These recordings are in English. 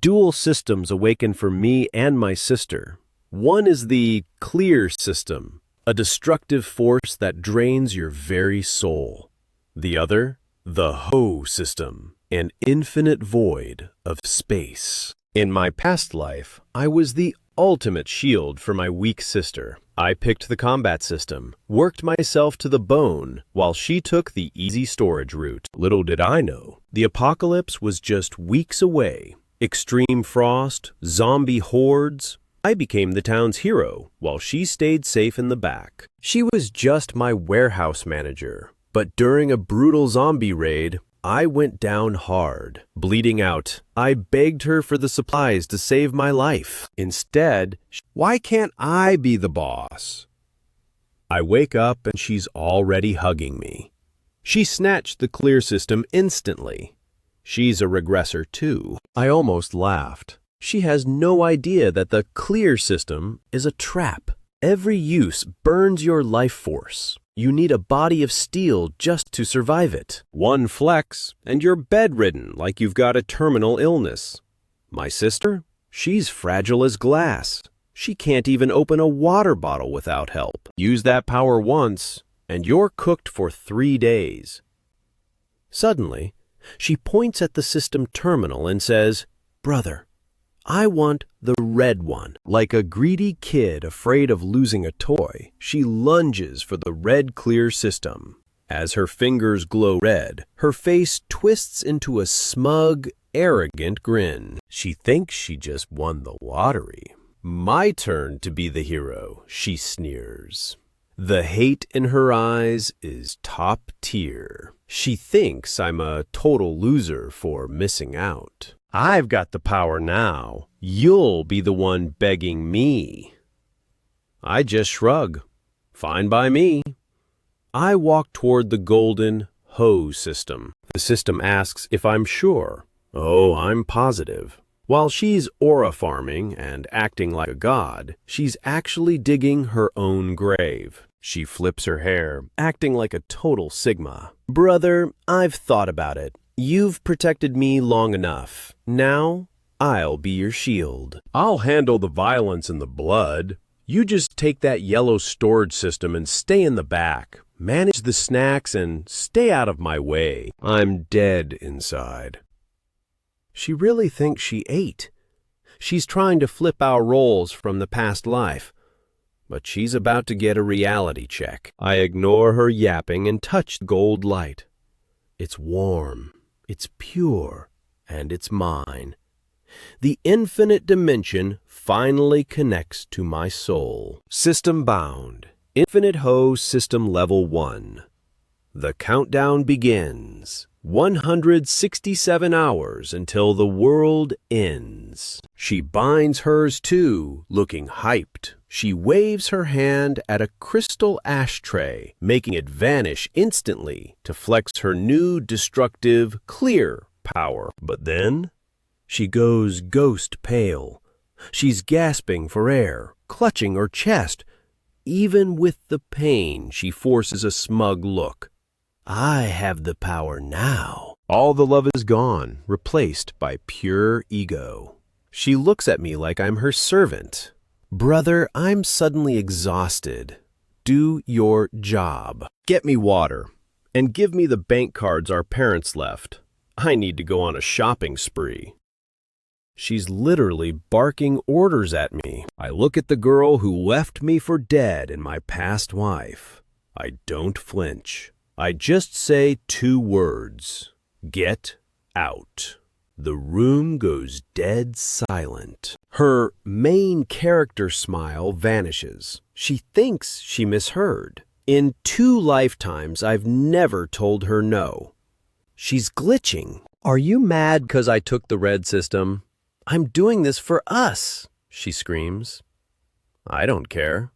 Dual systems awaken for me and my sister. One is the clear system, a destructive force that drains your very soul. The other, the Ho system, an infinite void of space. In my past life, I was the ultimate shield for my weak sister. I picked the combat system, worked myself to the bone, while she took the easy storage route. Little did I know, the apocalypse was just weeks away. Extreme frost, zombie hordes. I became the town's hero, while she stayed safe in the back. She was just my warehouse manager, but during a brutal zombie raid, I went down hard. Bleeding out, I begged her for the supplies to save my life. Instead, why can't I be the boss? I wake up and she's already hugging me. She snatched the clear system instantly. She's a regressor too. I almost laughed. She has no idea that the clear system is a trap. Every use burns your life force. You need a body of steel just to survive it. One flex, and you're bedridden like you've got a terminal illness. My sister? She's fragile as glass. She can't even open a water bottle without help. Use that power once, and you're cooked for 3 days. Suddenly, she points at the system terminal and says, "Brother, I want the red one." Like a greedy kid afraid of losing a toy, she lunges for the red clear system. As her fingers glow red, her face twists into a smug, arrogant grin. She thinks she just won the lottery. My turn to be the hero, she sneers. The hate in her eyes is top tier. She thinks I'm a total loser for missing out. I've got the power now. You'll be the one begging me. I just shrug. Fine by me. I walk toward the golden Ho system. The system asks if I'm sure. Oh, I'm positive. While she's aura farming and acting like a god, she's actually digging her own grave. She flips her hair, acting like a total Sigma. Brother, I've thought about it. You've protected me long enough. Now, I'll be your shield. I'll handle the violence and the blood. You just take that yellow storage system and stay in the back. Manage the snacks and stay out of my way. I'm dead inside. She really thinks she ate. She's trying to flip our roles from the past life. But she's about to get a reality check. I ignore her yapping and touch the gold light. It's warm. It's pure, and it's mine. The infinite dimension finally connects to my soul. System bound. Infinite Ho System Level 1. The countdown begins. 167 hours until the world ends. She binds hers too, looking hyped. She waves her hand at a crystal ashtray, making it vanish instantly to flex her new destructive, clear power. But then, she goes ghost pale. She's gasping for air, clutching her chest. Even with the pain, she forces a smug look. I have the power now. All the love is gone, replaced by pure ego. She looks at me like I'm her servant. Brother, I'm suddenly exhausted. Do your job. Get me water, and give me the bank cards our parents left. I need to go on a shopping spree. She's literally barking orders at me. I look at the girl who left me for dead in my past life. I don't flinch. I just say 2 words. Get out. The room goes dead silent. Her main character smile vanishes. She thinks she misheard. In 2 lifetimes, I've never told her no. She's glitching. Are you mad 'cause I took the red system? I'm doing this for us, she screams. I don't care.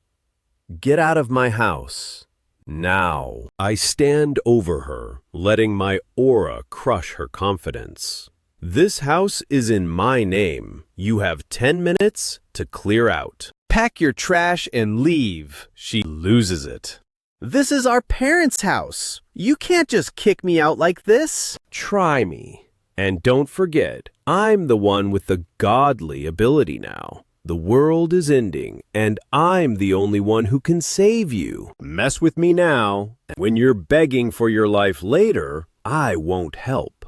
Get out of my house. Now. I stand over her, letting my aura crush her confidence. This house is in my name. You have 10 minutes to clear out. Pack your trash and leave. She loses it. This is our parents' house. You can't just kick me out like this. Try me, And don't forget, I'm the one with the godly ability now. The world is ending, and I'm the only one who can save you. Mess with me now, and when you're begging for your life later, I won't help.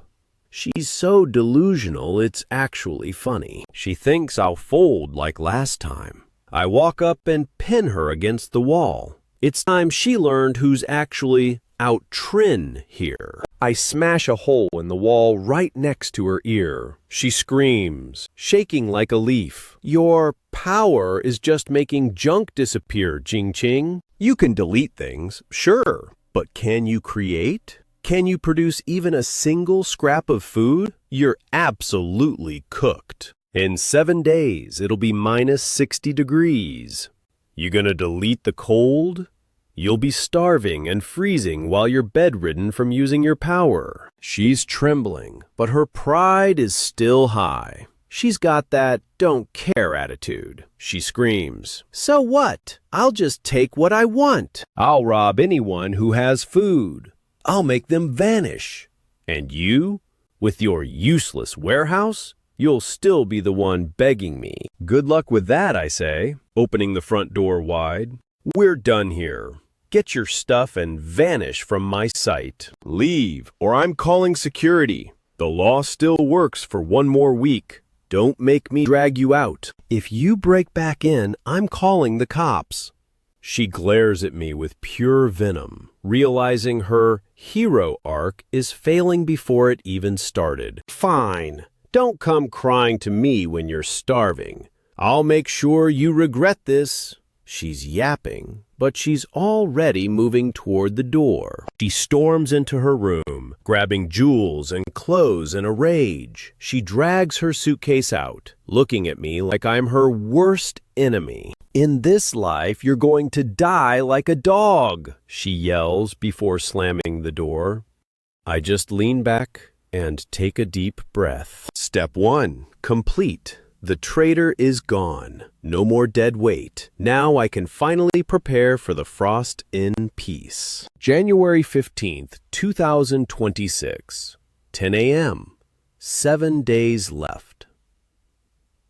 She's so delusional, it's actually funny. She thinks I'll fold like last time. I walk up and pin her against the wall. It's time she learned who's actually out Trin here. I smash a hole in the wall right next to her ear. She screams, shaking like a leaf. Your power is just making junk disappear, Jing-Ching. You can delete things, sure, but can you create? Can you produce even a single scrap of food? You're absolutely cooked. In 7 days, it'll be minus 60 degrees. You gonna delete the cold? You'll be starving and freezing while you're bedridden from using your power. She's trembling, but her pride is still high. She's got that don't care attitude. She screams, "So what? I'll just take what I want. I'll rob anyone who has food. I'll make them vanish. And you, with your useless warehouse, you'll still be the one begging me." Good luck with that, I say, opening the front door wide. We're done here. Get your stuff and vanish from my sight. Leave, or I'm calling security. The law still works for 1 more week. Don't make me drag you out. If you break back in, I'm calling the cops. She glares at me with pure venom, realizing her hero arc is failing before it even started. Fine. Don't come crying to me when you're starving. I'll make sure you regret this. She's yapping, but she's already moving toward the door. She storms into her room, grabbing jewels and clothes in a rage. She drags her suitcase out, looking at me like I'm her worst enemy. "In this life, you're going to die like a dog," she yells before slamming the door. I just lean back and take a deep breath. Step 1, complete. The traitor is gone. No more dead weight. Now I can finally prepare for the frost in peace. January 15th, 2026, 10 a.m. 7 days left.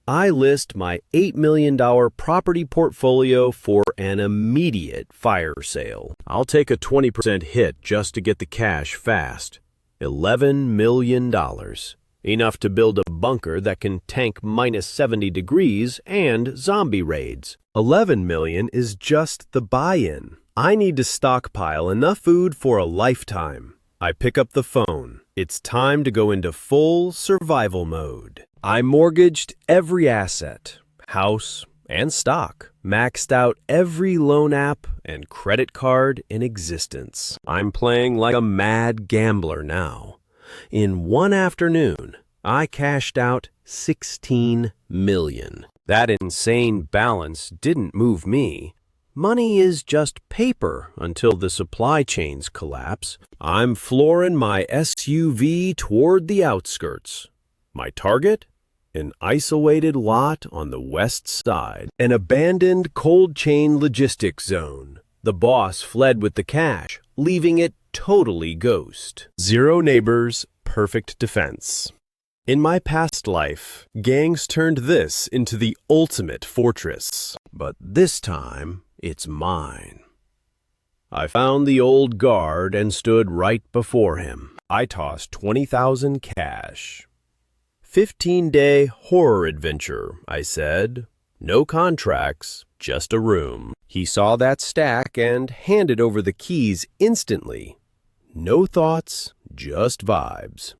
I list my $8 million property portfolio for an immediate fire sale. I'll take a 20% hit just to get the cash fast. $11 million. Enough to build a bunker that can tank minus 70 degrees and zombie raids. $11 million is just the buy-in. I need to stockpile enough food for a lifetime. I pick up the phone. It's time to go into full survival mode. I mortgaged every asset, house and stock, maxed out every loan app and credit card in existence. I'm playing like a mad gambler now. In one afternoon, I cashed out $16 million. That insane balance didn't move me. Money is just paper until the supply chains collapse. I'm flooring my SUV toward the outskirts. My target? An isolated lot on the west side. An abandoned cold chain logistics zone. The boss fled with the cash, leaving it totally ghost. 0 neighbors, perfect defense. In my past life, gangs turned this into the ultimate fortress. But this time, it's mine. I found the old guard and stood right before him. I tossed 20,000 cash. 15-day horror adventure, I said. No contracts, just a room. He saw that stack and handed over the keys instantly. No thoughts, just vibes.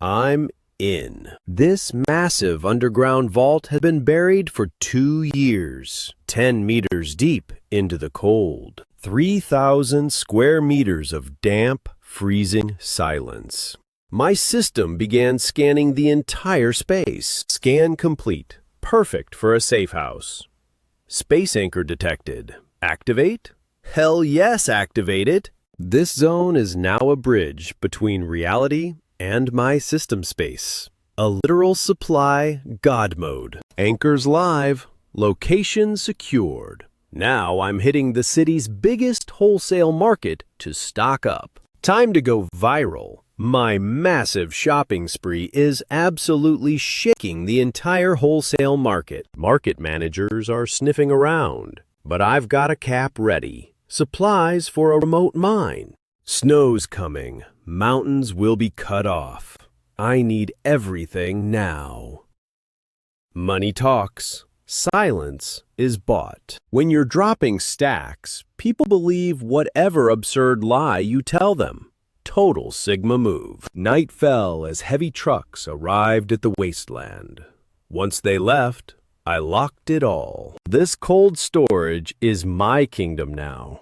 I'm in. This massive underground vault had been buried for 2 years, 10 meters deep into the cold. 3,000 square meters of damp, freezing silence. My system began scanning the entire space. Scan complete. Perfect for a safe house. Space anchor detected. Activate? Hell yes, activate it. This zone is now a bridge between reality and my system space. A literal supply God mode. Anchors live. Location secured. Now I'm hitting the city's biggest wholesale market to stock up. Time to go viral. My massive shopping spree is absolutely shaking the entire wholesale market. Market managers are sniffing around, but I've got a cap ready. Supplies for a remote mine. Snow's coming. Mountains will be cut off. I need everything now. Money talks. Silence is bought. When you're dropping stacks, people believe whatever absurd lie you tell them. Total Sigma move. Night fell as heavy trucks arrived at the wasteland. Once they left, I locked it all. This cold storage is my kingdom now.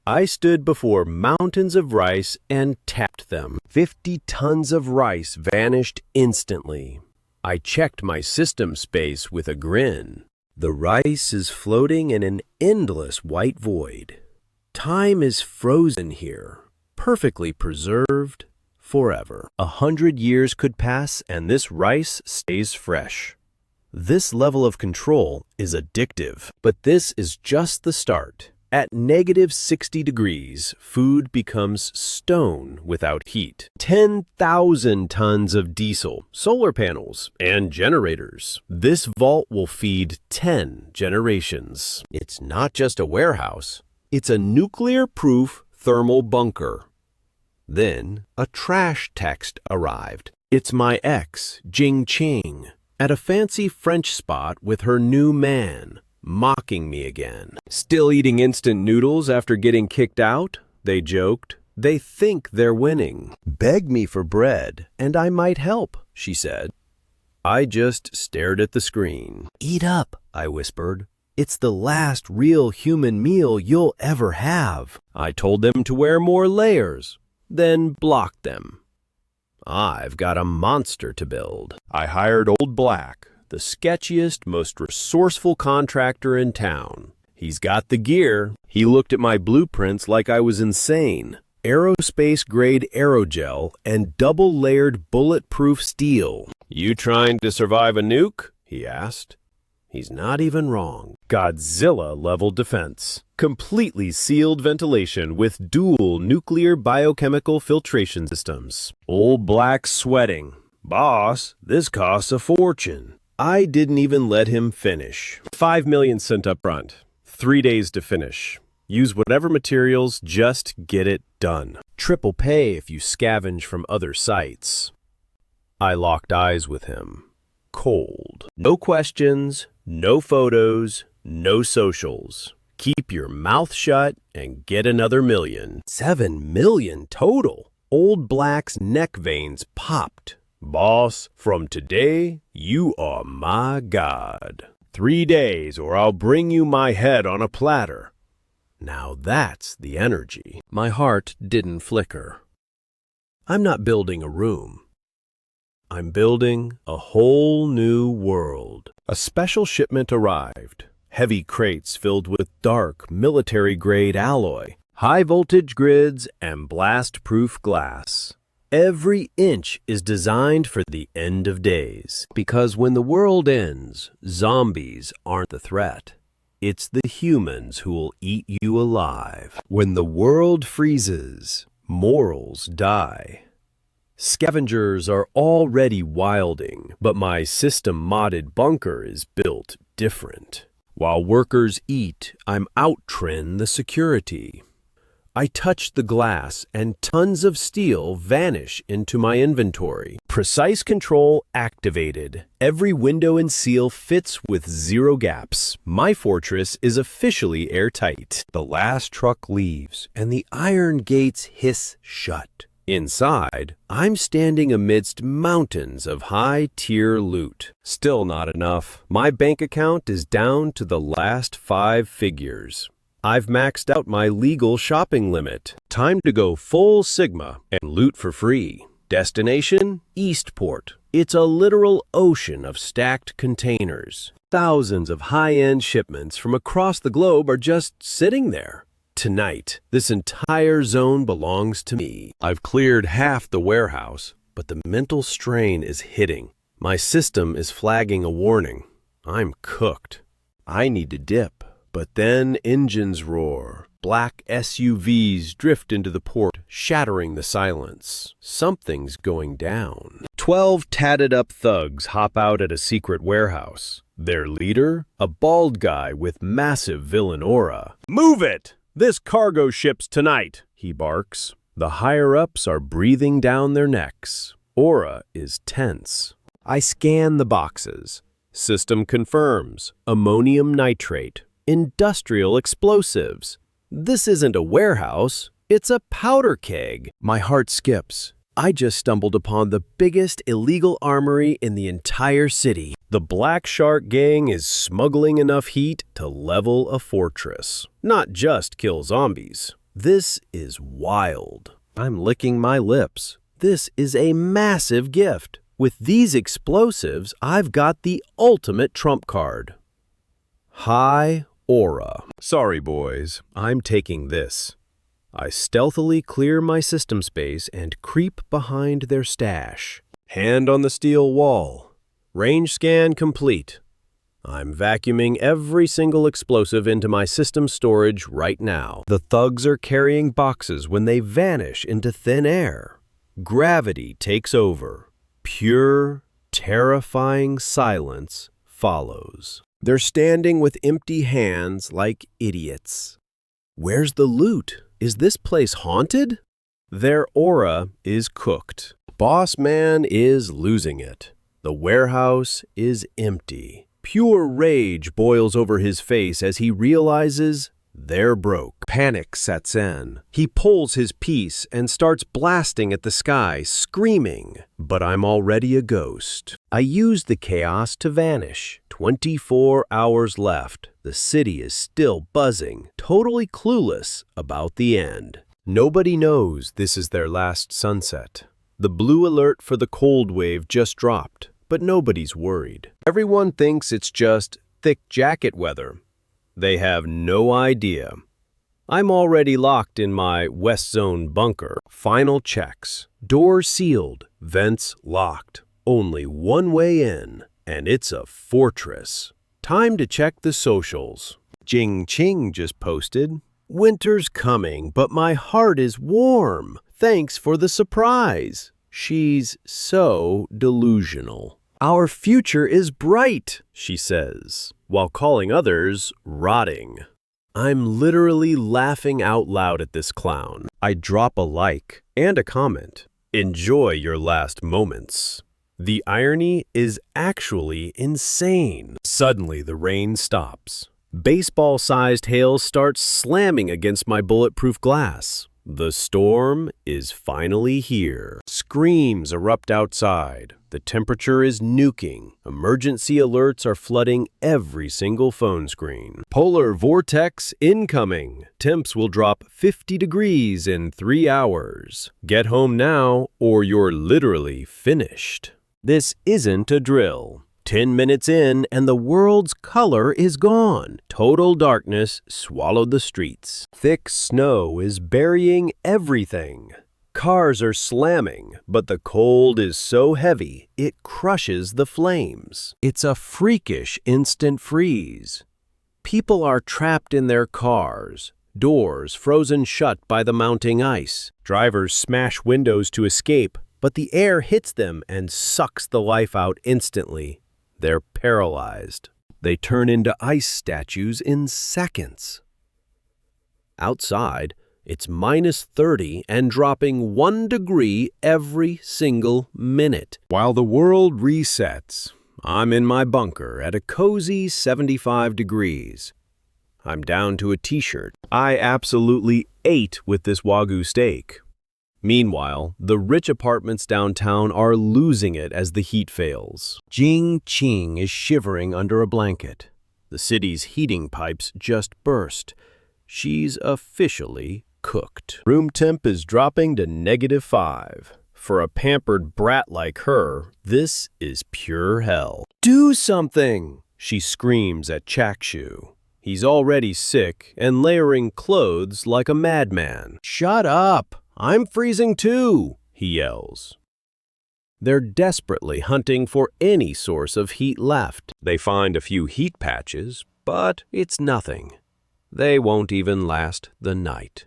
I stood before mountains of rice and tapped them. 50 tons of rice vanished instantly. I checked my system space with a grin. The rice is floating in an endless white void. Time is frozen here. Perfectly preserved forever. 100 years could pass and this rice stays fresh. This level of control is addictive, but this is just the start. At -60 degrees, food becomes stone without heat. 10,000 tons of diesel, solar panels, and generators. This vault will feed 10 generations. It's not just a warehouse. It's a nuclear-proof thermal bunker. Then, a trash text arrived. It's my ex, Jing Ching, at a fancy French spot with her new man, mocking me again. Still eating instant noodles after getting kicked out? They joked. They think they're winning. Beg me for bread, and I might help, she said. I just stared at the screen. Eat up, I whispered. It's the last real human meal you'll ever have. I told them to wear more layers, then blocked them. I've got a monster to build. I hired Old Black, the sketchiest, most resourceful contractor in town. He's got the gear. He looked at my blueprints like I was insane. Aerospace-grade aerogel and double-layered bulletproof steel. You trying to survive a nuke? He asked. He's not even wrong. Godzilla-level defense. Completely sealed ventilation with dual nuclear biochemical filtration systems. Old Black sweating. Boss, this costs a fortune. I didn't even let him finish. 5 million sent up front. 3 days to finish. Use whatever materials, just get it done. Triple pay if you scavenge from other sites. I locked eyes with him. Cold. No questions, no photos, no socials. Keep your mouth shut and get another million. 7 million total. Old Black's neck veins popped. Boss, from today, you are my god. 3 days or I'll bring you my head on a platter. Now that's the energy. My heart didn't flicker. I'm not building a room. I'm building a whole new world. A special shipment arrived. Heavy crates filled with dark, military-grade alloy, high-voltage grids, and blast-proof glass. Every inch is designed for the end of days. Because when the world ends, zombies aren't the threat. It's the humans who will eat you alive. When the world freezes, morals die. Scavengers are already wilding, but my system-modded bunker is built different. While workers eat, I'm out-trend the security. I touch the glass and tons of steel vanish into my inventory. Precise control activated. Every window and seal fits with 0 gaps. My fortress is officially airtight. The last truck leaves and the iron gates hiss shut. Inside, I'm standing amidst mountains of high-tier loot. Still not enough. My bank account is down to the last 5 figures. I've maxed out my legal shopping limit. Time to go full Sigma and loot for free. Destination? Eastport. It's a literal ocean of stacked containers. Thousands of high-end shipments from across the globe are just sitting there. Tonight, this entire zone belongs to me. I've cleared half the warehouse, but the mental strain is hitting. My system is flagging a warning. I'm cooked. I need to dip. But then engines roar. Black SUVs drift into the port, shattering the silence. Something's going down. 12 tatted-up thugs hop out at a secret warehouse. Their leader? A bald guy with massive villain aura. "Move it! This cargo ship's tonight," he barks. The higher-ups are breathing down their necks. Aura is tense. I scan the boxes. System confirms. Ammonium nitrate. Industrial explosives. This isn't a warehouse. It's a powder keg. My heart skips. I just stumbled upon the biggest illegal armory in the entire city. The Black Shark Gang is smuggling enough heat to level a fortress, not just kill zombies. This is wild. I'm licking my lips. This is a massive gift. With these explosives, I've got the ultimate trump card. High aura. Sorry, boys. I'm taking this. I stealthily clear my system space and creep behind their stash. Hand on the steel wall. Range scan complete. I'm vacuuming every single explosive into my system storage right now. The thugs are carrying boxes when they vanish into thin air. Gravity takes over. Pure, terrifying silence follows. They're standing with empty hands like idiots. Where's the loot? Is this place haunted? Their aura is cooked. Boss man is losing it. The warehouse is empty. Pure rage boils over his face as he realizes they're broke. Panic sets in. He pulls his piece and starts blasting at the sky, screaming. But I'm already a ghost. I use the chaos to vanish. 24 hours left. The city is still buzzing, totally clueless about the end. Nobody knows this is their last sunset. The blue alert for the cold wave just dropped, but nobody's worried. Everyone thinks it's just thick jacket weather. They have no idea. I'm already locked in my West Zone bunker. Final checks. Doors sealed, vents locked. Only one way in, and it's a fortress. Time to check the socials. Jing Ching just posted, "Winter's coming, but my heart is warm. Thanks for the surprise." She's so delusional. "Our future is bright," she says, while calling others rotting. I'm literally laughing out loud at this clown. I drop a like and a comment. Enjoy your last moments. The irony is actually insane. Suddenly, the rain stops. Baseball-sized hail starts slamming against my bulletproof glass. The storm is finally here. Screams erupt outside. The temperature is nuking. Emergency alerts are flooding every single phone screen. Polar vortex incoming. Temps will drop 50 degrees in 3 hours. Get home now or you're literally finished. This isn't a drill. 10 minutes in and the world's color is gone. Total darkness swallowed the streets. Thick snow is burying everything. Cars are slamming, but the cold is so heavy it crushes the flames. It's a freakish instant freeze. People are trapped in their cars. Doors frozen shut by the mounting ice. Drivers smash windows to escape, but the air hits them and sucks the life out instantly. They're paralyzed. They turn into ice statues in seconds. Outside, it's -30 and dropping 1 degree every single minute. While the world resets, I'm in my bunker at a cozy 75 degrees. I'm down to a t-shirt. I absolutely ate with this Wagyu steak. Meanwhile, the rich apartments downtown are losing it as the heat fails. Jing Ching is shivering under a blanket. The city's heating pipes just burst. She's officially cooked. Room temp is dropping to -5. For a pampered brat like her, this is pure hell. "Do something!" she screams at Chakshu. He's already sick and layering clothes like a madman. "Shut up! I'm freezing too!" he yells. They're desperately hunting for any source of heat left. They find a few heat patches, but it's nothing. They won't even last the night.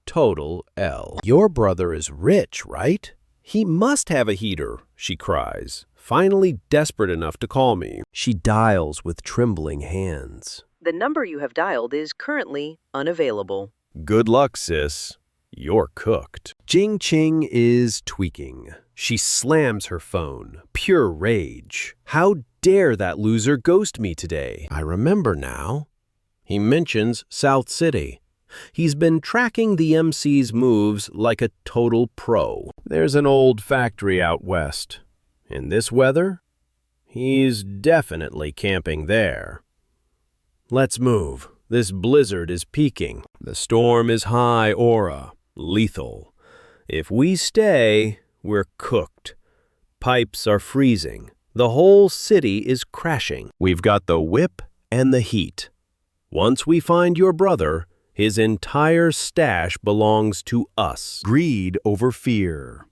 Total L. Your brother is rich, right? He must have a heater, she cries, finally desperate enough to call me. She dials with trembling hands. The number you have dialed is currently unavailable. Good luck, sis. You're cooked. Jing Ching is tweaking. She slams her phone, pure rage. How dare that loser ghost me today? I remember now. He mentions South City. He's been tracking the MC's moves like a total pro. There's an old factory out west. In this weather, he's definitely camping there. Let's move. This blizzard is peaking. The storm is high aura, lethal. If we stay, we're cooked. Pipes are freezing. The whole city is crashing. We've got the whip and the heat. Once we find your brother, his entire stash belongs to us. Greed over fear.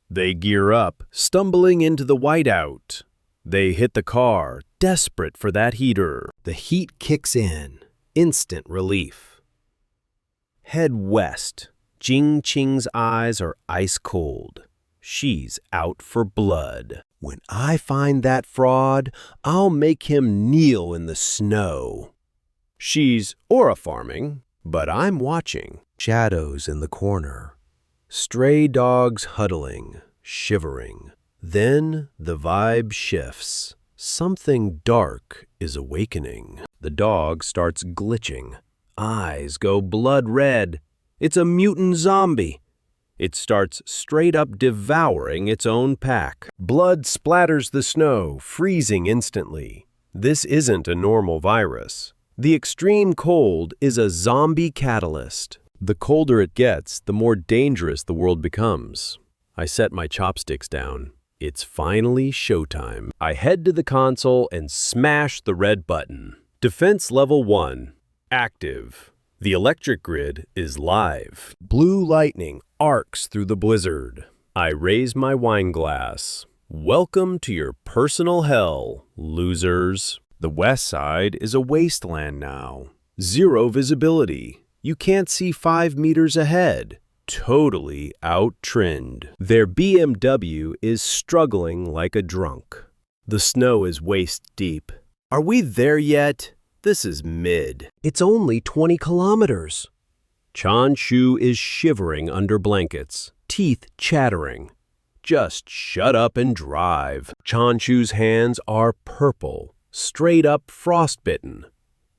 They gear up, stumbling into the whiteout. They hit the car, desperate for that heater. The heat kicks in. Instant relief. Head west. Jing Ching's eyes are ice cold. She's out for blood. When I find that fraud, I'll make him kneel in the snow. She's aura farming, but I'm watching. Shadows in the corner. Stray dogs huddling, shivering. Then the vibe shifts. Something dark is awakening. The dog starts glitching. Eyes go blood red. It's a mutant zombie. It starts straight up devouring its own pack. Blood splatters the snow, freezing instantly. This isn't a normal virus. The extreme cold is a zombie catalyst. The colder it gets, the more dangerous the world becomes. I set my chopsticks down. It's finally showtime. I head to the console and smash the red button. Defense level 1. Active. The electric grid is live. Blue lightning arcs through the blizzard. I raise my wine glass. Welcome to your personal hell, losers. The west side is a wasteland now. Zero visibility. You can't see 5 meters ahead. Totally out-trend. Their BMW is struggling like a drunk. The snow is waist-deep. Are we there yet? This is mid. It's only 20 kilometers. Chanshu is shivering under blankets, teeth chattering. Just shut up and drive. Chanshu's hands are purple, straight up frostbitten.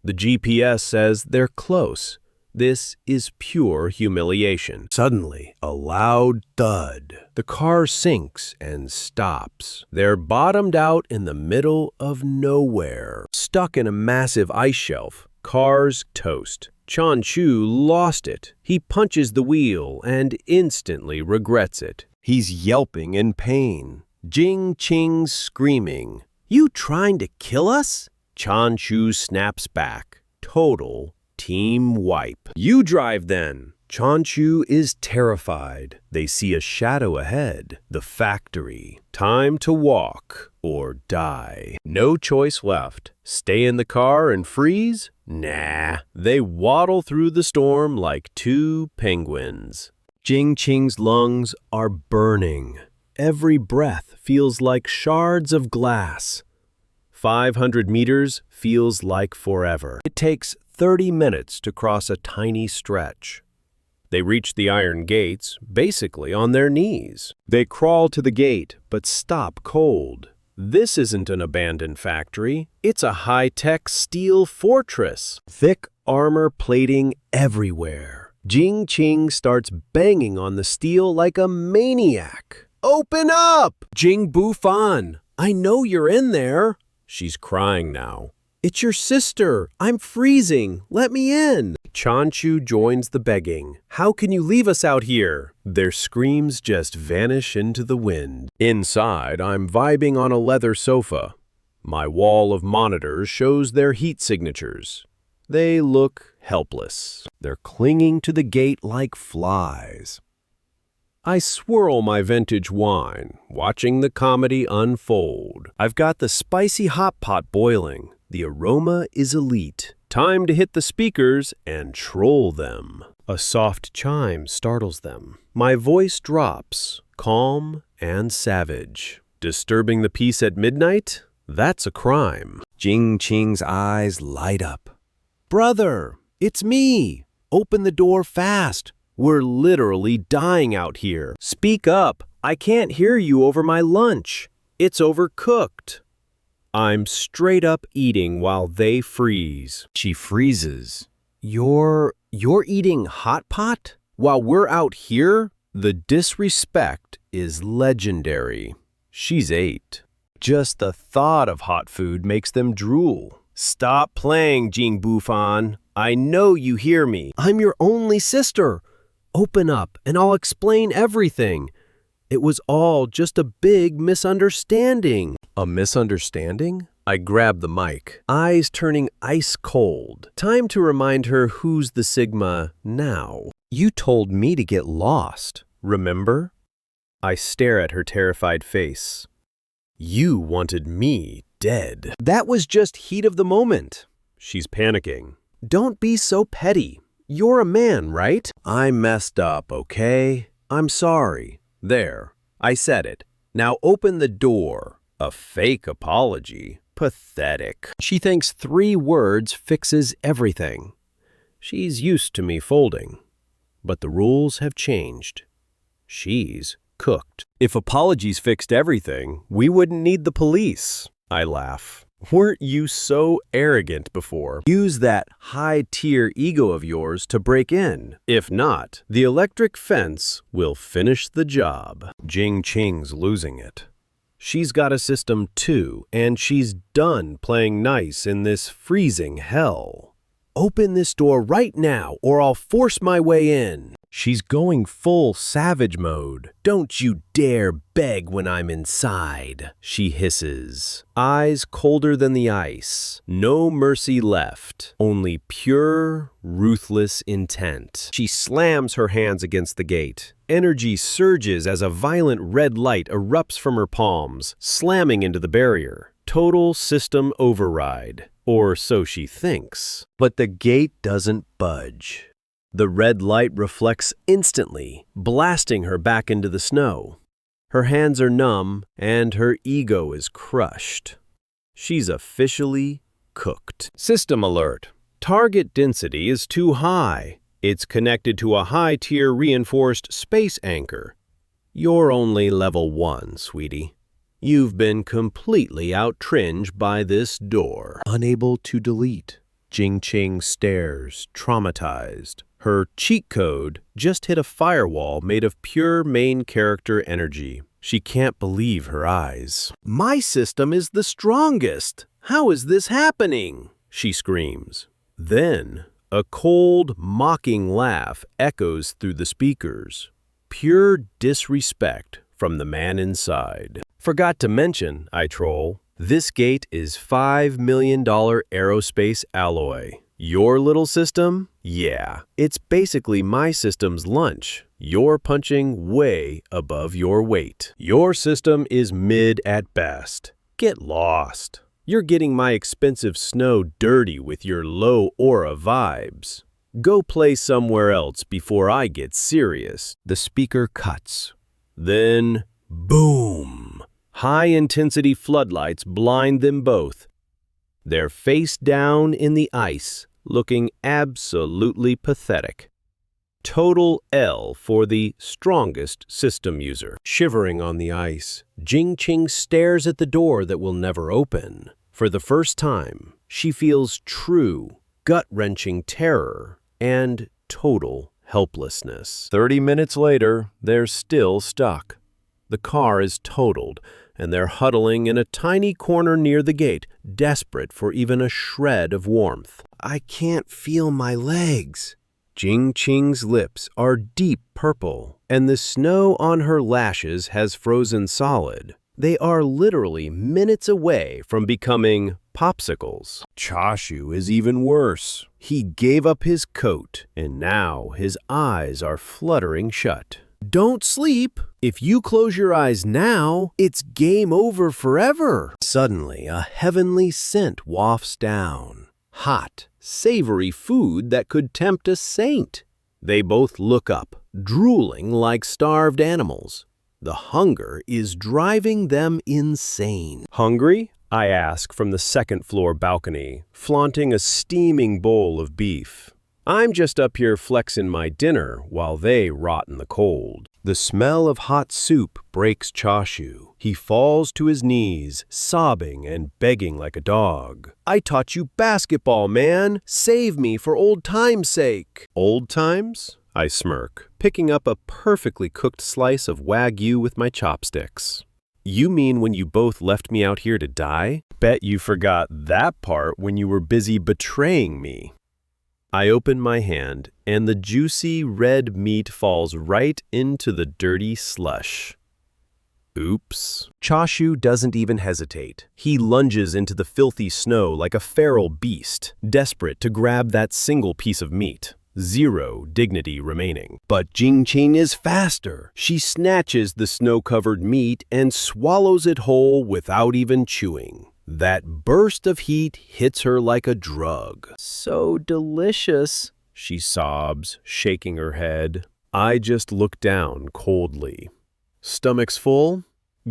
The GPS says they're close. This is pure humiliation. Suddenly, a loud thud. The car sinks and stops. They're bottomed out in the middle of nowhere. Stuck in a massive ice shelf. Car's toast. Chanshu lost it. He punches the wheel and instantly regrets it. He's yelping in pain. Jing Ching's screaming. You trying to kill us? Chanshu snaps back. Total team wipe. You drive then. Chanshu is terrified. They see a shadow ahead. The factory. Time to walk or die. No choice left. Stay in the car and freeze? Nah. They waddle through the storm like 2 penguins. Jing Ching's lungs are burning. Every breath feels like shards of glass. 500 meters feels like forever. It takes 30 minutes to cross a tiny stretch. They reach the iron gates, basically on their knees. They crawl to the gate, but stop cold. This isn't an abandoned factory. It's a high-tech steel fortress. Thick armor plating everywhere. Jing Ching starts banging on the steel like a maniac. Open up! Jinwoo Fan, I know you're in there. She's crying now. It's your sister. I'm freezing. Let me in. Chanshu joins the begging. How can you leave us out here? Their screams just vanish into the wind. Inside, I'm vibing on a leather sofa. My wall of monitors shows their heat signatures. They look helpless. They're clinging to the gate like flies. I swirl my vintage wine, watching the comedy unfold. I've got the spicy hot pot boiling. The aroma is elite. Time to hit the speakers and troll them. A soft chime startles them. My voice drops, calm and savage. Disturbing the peace at midnight? That's a crime. Jing Qing's eyes light up. Brother, it's me. Open the door fast. We're literally dying out here. Speak up. I can't hear you over my lunch. It's overcooked. I'm straight up eating while they freeze. She freezes. You're eating hot pot? While we're out here, the disrespect is legendary. She's 8. Just the thought of hot food makes them drool. Stop playing, Jinwoo. I know you hear me. I'm your only sister. Open up and I'll explain everything. It was all just a big misunderstanding. A misunderstanding? I grab the mic, eyes turning ice cold. Time to remind her who's the Sigma now. You told me to get lost, remember? I stare at her terrified face. You wanted me dead. That was just heat of the moment. She's panicking. Don't be so petty. You're a man, right? I messed up, okay? I'm sorry. There, I said it. Now open the door. A fake apology. Pathetic. She thinks 3 words fixes everything. She's used to me folding. But the rules have changed. She's cooked. If apologies fixed everything, we wouldn't need the police. I laugh. Weren't you so arrogant before? Use that high-tier ego of yours to break in. If not, the electric fence will finish the job. Jing Qing's losing it. She's got a system too, and she's done playing nice in this freezing hell. Open this door right now, or I'll force my way in. She's going full savage mode. Don't you dare beg when I'm inside, she hisses. Eyes colder than the ice. No mercy left. Only pure, ruthless intent. She slams her hands against the gate. Energy surges as a violent red light erupts from her palms, slamming into the barrier. Total system override. Or so she thinks. But the gate doesn't budge. The red light reflects instantly, blasting her back into the snow. Her hands are numb, and her ego is crushed. She's officially cooked. System alert. Target density is too high. It's connected to a high-tier reinforced space anchor. You're only level 1, sweetie. You've been completely out-tringed by this door. Unable to delete. Jing Qing stares, traumatized. Her cheat code just hit a firewall made of pure main character energy. She can't believe her eyes. My system is the strongest. How is this happening? She screams. Then, a cold, mocking laugh echoes through the speakers. Pure disrespect from the man inside. Forgot to mention, I troll, this gate is $5 million aerospace alloy. Your little system? Yeah, it's basically my system's lunch. You're punching way above your weight. Your system is mid at best. Get lost. You're getting my expensive snow dirty with your low aura vibes. Go play somewhere else before I get serious. The speaker cuts. Then, boom! High-intensity floodlights blind them both. They're face down in the ice, looking absolutely pathetic. Total L for the strongest system user. Shivering on the ice, Jing Qing stares at the door that will never open. For the first time, she feels true, gut-wrenching terror and total helplessness. 30 minutes later, they're still stuck. The car is totaled, and they're huddling in a tiny corner near the gate, desperate for even a shred of warmth. I can't feel my legs. Jing Qing's lips are deep purple, and the snow on her lashes has frozen solid. They are literally minutes away from becoming popsicles. Chashu is even worse. He gave up his coat, and now his eyes are fluttering shut. Don't sleep. If you close your eyes now, it's game over forever. Suddenly, a heavenly scent wafts down. Hot, savory food that could tempt a saint. They both look up, drooling like starved animals. The hunger is driving them insane. Hungry? I ask from the second-floor balcony, flaunting a steaming bowl of beef. I'm just up here flexing my dinner while they rot in the cold. The smell of hot soup breaks Chashu. He falls to his knees, sobbing and begging like a dog. I taught you basketball, man. Save me for old time's sake. Old times? I smirk, picking up a perfectly cooked slice of Wagyu with my chopsticks. You mean when you both left me out here to die? Bet you forgot that part when you were busy betraying me. I open my hand, and the juicy red meat falls right into the dirty slush. Oops. Chashu doesn't even hesitate. He lunges into the filthy snow like a feral beast, desperate to grab that single piece of meat. Zero dignity remaining. But Jingqing is faster. She snatches the snow-covered meat and swallows it whole without even chewing. That burst of heat hits her like a drug. So delicious, she sobs, shaking her head. I just look down coldly. Stomach's full?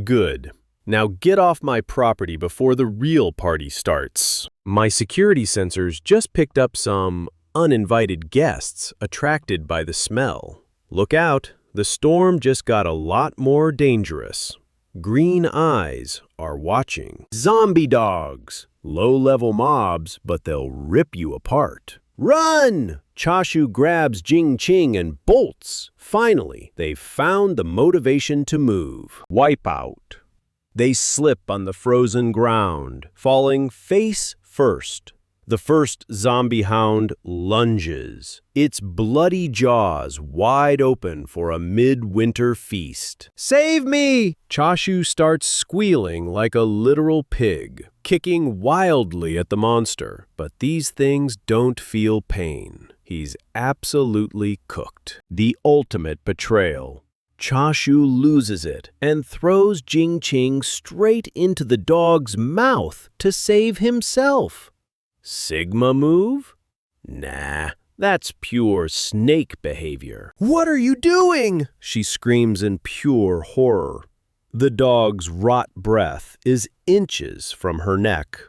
Good. Now get off my property before the real party starts. My security sensors just picked up some uninvited guests attracted by the smell. Look out, the storm just got a lot more dangerous. Green eyes are watching. Zombie dogs! Low-level mobs, but they'll rip you apart. Run! Chashu grabs Jingqing and bolts. Finally, they've found the motivation to move. Wipeout. They slip on the frozen ground, falling face first. The first zombie hound lunges, its bloody jaws wide open for a midwinter feast. Save me! Chashu starts squealing like a literal pig, kicking wildly at the monster. But these things don't feel pain. He's absolutely cooked. The ultimate betrayal. Chashu loses it and throws Jingqing straight into the dog's mouth to save himself. Sigma move? Nah, that's pure snake behavior. What are you doing? She screams in pure horror. The dog's rot breath is inches from her neck.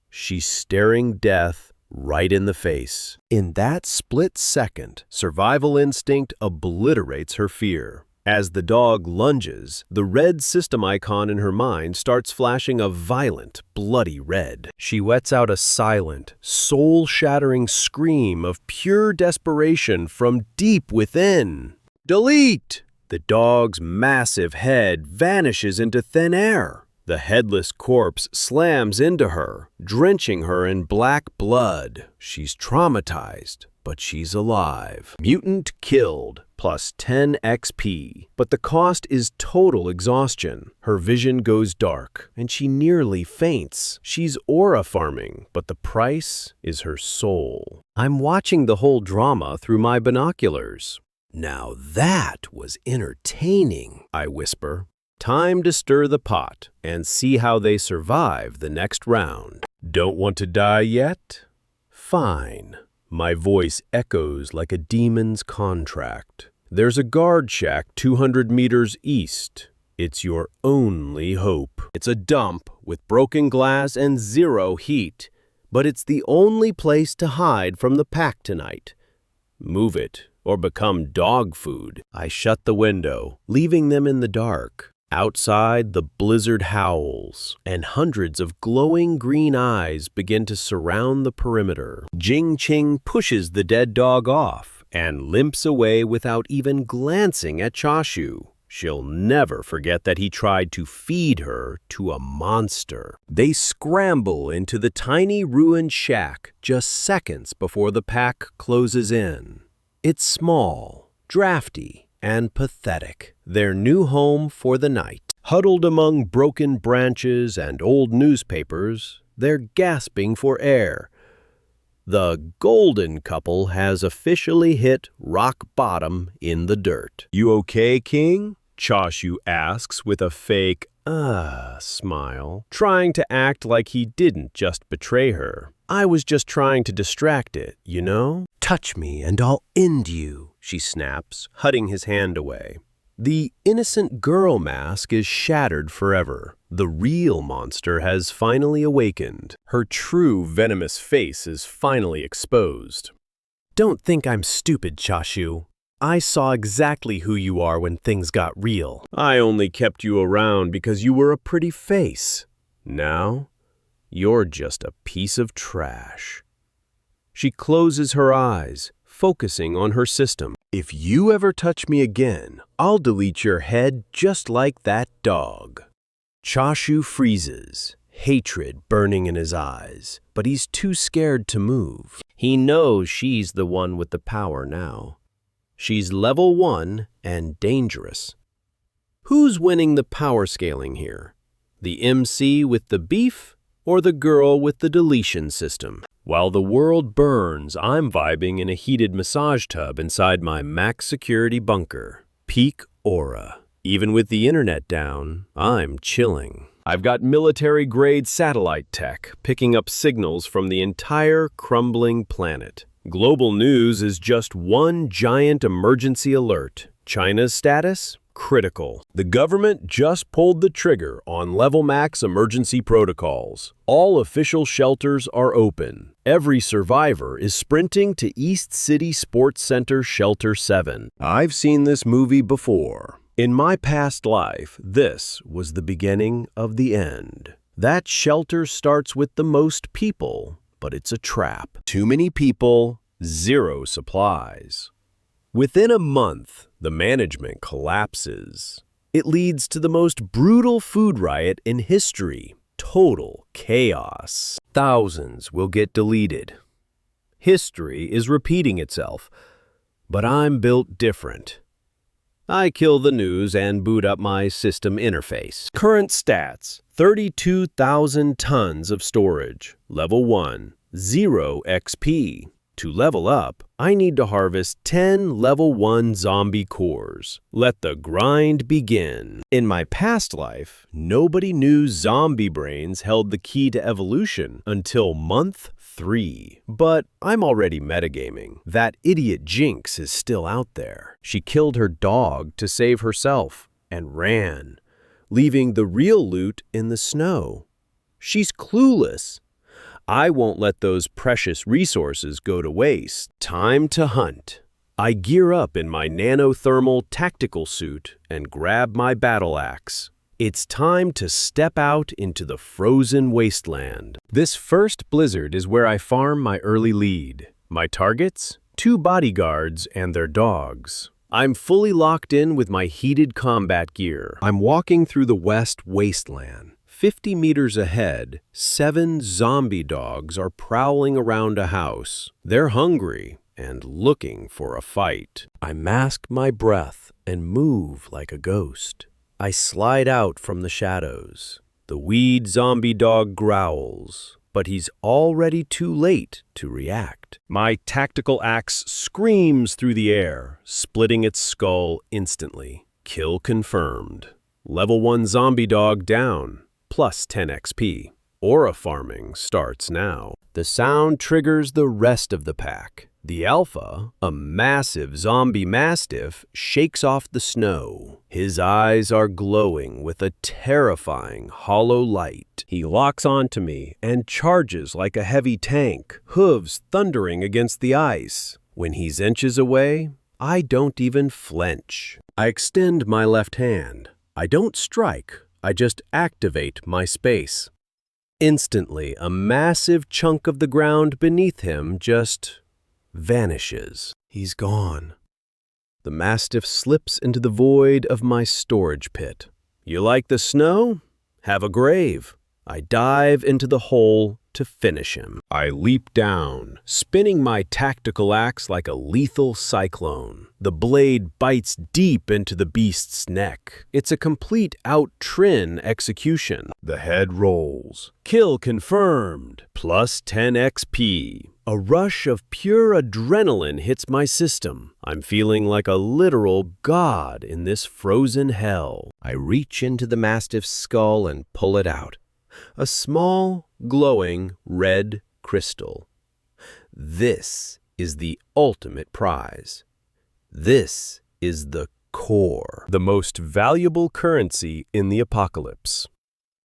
She's staring death right in the face. In that split second, survival instinct obliterates her fear. As the dog lunges, the red system icon in her mind starts flashing a violent, bloody red. She lets out a silent, soul-shattering scream of pure desperation from deep within. Delete! The dog's massive head vanishes into thin air. The headless corpse slams into her, drenching her in black blood. She's traumatized, but she's alive. Mutant killed, plus 10 XP. But the cost is total exhaustion. Her vision goes dark, and she nearly faints. She's aura farming, but the price is her soul. I'm watching the whole drama through my binoculars. Now that was entertaining, I whisper. Time to stir the pot and see how they survive the next round. Don't want to die yet? Fine. My voice echoes like a demon's contract. There's a guard shack 200 meters east. It's your only hope. It's a dump with broken glass and zero heat, but it's the only place to hide from the pack tonight. Move it or become dog food. I shut the window, leaving them in the dark. Outside, the blizzard howls, and hundreds of glowing green eyes begin to surround the perimeter. Jingqing pushes the dead dog off and limps away without even glancing at Chashu. She'll never forget that he tried to feed her to a monster. They scramble into the tiny ruined shack just seconds before the pack closes in. It's small, drafty, and pathetic, their new home for the night. Huddled among broken branches and old newspapers, they're gasping for air. The golden couple has officially hit rock bottom in the dirt. You okay, King? Choshu asks with a fake, smile, trying to act like he didn't just betray her. I was just trying to distract it, you know? Touch me and I'll end you. She snaps, hutting his hand away. The innocent girl mask is shattered forever. The real monster has finally awakened. Her true venomous face is finally exposed. Don't think I'm stupid, Choshu. I saw exactly who you are when things got real. I only kept you around because you were a pretty face. Now, you're just a piece of trash. She closes her eyes, focusing on her system. If you ever touch me again, I'll delete your head just like that dog. Choshu freezes, hatred burning in his eyes, but he's too scared to move. He knows she's the one with the power now. She's level 1 and dangerous. Who's winning the power scaling here? The MC with the beef or the girl with the deletion system? While the world burns, I'm vibing in a heated massage tub inside my max security bunker. Peak aura. Even with the internet down, I'm chilling. I've got military-grade satellite tech picking up signals from the entire crumbling planet. Global news is just one giant emergency alert. China's status? Critical. The government just pulled the trigger on level max emergency protocols. All official shelters are open. Every survivor is sprinting to East City Sports Center Shelter 7. I've seen this movie before. In my past life, this was the beginning of the end. That shelter starts with the most people, but it's a trap. Too many people, zero supplies. Within a month, the management collapses. It leads to the most brutal food riot in history. Total chaos. Thousands will get deleted. History is repeating itself, but I'm built different. I kill the news and boot up my system interface. Current stats, 32,000 tons of storage. Level 1, 0 XP. To level up, I need to harvest 10 level 1 zombie cores. Let the grind begin. In my past life, nobody knew zombie brains held the key to evolution until month 3. But I'm already metagaming. That idiot Jinx is still out there. She killed her dog to save herself and ran, leaving the real loot in the snow. She's clueless. I won't let those precious resources go to waste. Time to hunt. I gear up in my nanothermal tactical suit and grab my battle axe. It's time to step out into the frozen wasteland. This first blizzard is where I farm my early lead. My targets? 2 bodyguards and their dogs. I'm fully locked in with my heated combat gear. I'm walking through the west wasteland. 50 meters ahead, 7 zombie dogs are prowling around a house. They're hungry and looking for a fight. I mask my breath and move like a ghost. I slide out from the shadows. The weed zombie dog growls, but he's already too late to react. My tactical axe screams through the air, splitting its skull instantly. Kill confirmed. Level 1 zombie dog down. Plus 10 XP. Aura farming starts now. The sound triggers the rest of the pack. The alpha, a massive zombie mastiff, shakes off the snow. His eyes are glowing with a terrifying hollow light. He locks onto me and charges like a heavy tank, hooves thundering against the ice. When he's inches away, I don't even flinch. I extend my left hand. I don't strike. I just activate my space. Instantly, a massive chunk of the ground beneath him just vanishes. He's gone. The mastiff slips into the void of my storage pit. You like the snow? Have a grave. I dive into the hole to finish him. I leap down, spinning my tactical axe like a lethal cyclone. The blade bites deep into the beast's neck. It's a complete out-trin execution. The head rolls. Kill confirmed. Plus 10 XP. A rush of pure adrenaline hits my system. I'm feeling like a literal god in this frozen hell. I reach into the mastiff's skull and pull it out. A small, glowing red crystal. This is the ultimate prize. This is the core. The most valuable currency in the apocalypse.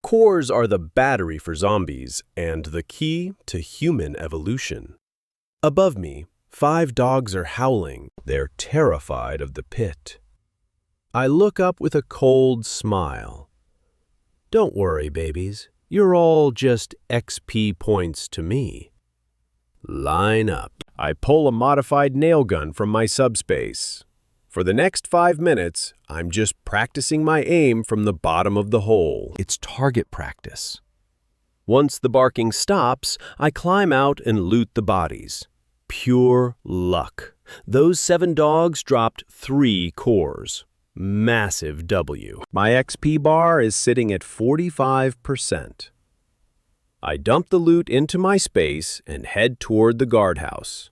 Cores are the battery for zombies and the key to human evolution. Above me, 5 dogs are howling. They're terrified of the pit. I look up with a cold smile. Don't worry, babies. You're all just XP points to me. Line up. I pull a modified nail gun from my subspace. For the next 5 minutes, I'm just practicing my aim from the bottom of the hole. It's target practice. Once the barking stops, I climb out and loot the bodies. Pure luck. Those 7 dogs dropped 3 cores. Massive W. My XP bar is sitting at 45%. I dump the loot into my space and head toward the guardhouse.